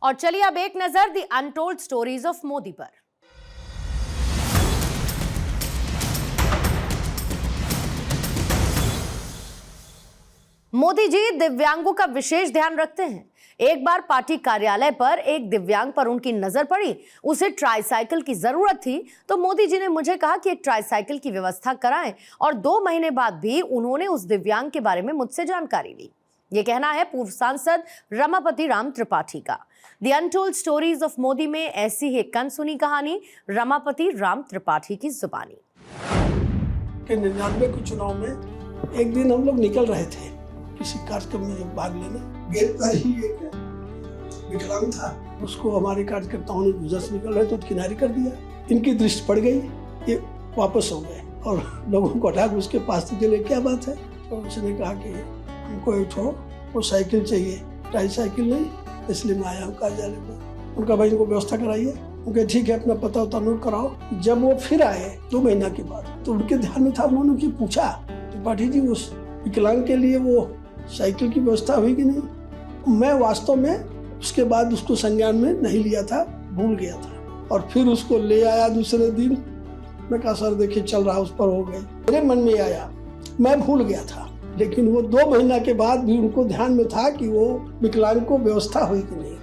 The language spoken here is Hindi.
और चलिए अब एक नजर the untold stories of Modi पर। मोदी जी दिव्यांगों का विशेष ध्यान रखते हैं। एक बार पार्टी कार्यालय पर एक दिव्यांग पर उनकी नजर पड़ी। उसे ट्राईसाइकिल की जरूरत थी तो मोदी जी ने मुझे कहा कि एक ट्राईसाइकिल की व्यवस्था कराएं और 2 महीने बाद भी उन्होंने उस दिव्यांग के बारे में मुझसे जानकारी ली। ये कहना है पूर्व सांसद रमापति राम त्रिपाठी का। The untold stories of Modi में ऐसी ही एक अनसुनी कहानी रमापति राम त्रिपाठी की जुबानी। 99 के चुनाव में एक दिन हम लोग निकल रहे थे किसी कार्यक्रम में भाग लेने। गेट पर ही एक विकलांग था, उसको हमारे कार्यकर्ताओं ने गुजर से निकल रहे तो किनारे कर दिया। इनकी दृष्टि पड़ गई, ये वापस हो गए और लोगों को हटा के उसके पास से चले। क्या बात है? तो उसने कहा कि हमको एक वो साइकिल चाहिए, ट्राईसाइकिल नहीं, इसलिए मैं आया हूँ कार्यालय पर। उनका भाई इनको व्यवस्था कराइए। उनके ठीक है, अपना पता उता नोट कराओ। जब वो फिर आए 2 महीना के बाद तो उनके ध्यान में था, उन्होंने उनसे पूछा त्रिपाठी जी उस विकलांग के लिए वो साइकिल की व्यवस्था हुई कि नहीं। मैं वास्तव में उसके बाद उसको संज्ञान में नहीं लिया था, भूल गया था और फिर उसको ले आया दूसरे दिन। मैं कहा सर देखिए चल रहा, उस पर हो गई। मेरे मन में आया, मैं भूल गया था, लेकिन वो 2 महीना के बाद भी उनको ध्यान में था कि वो विकलांग को व्यवस्था हुई कि नहीं।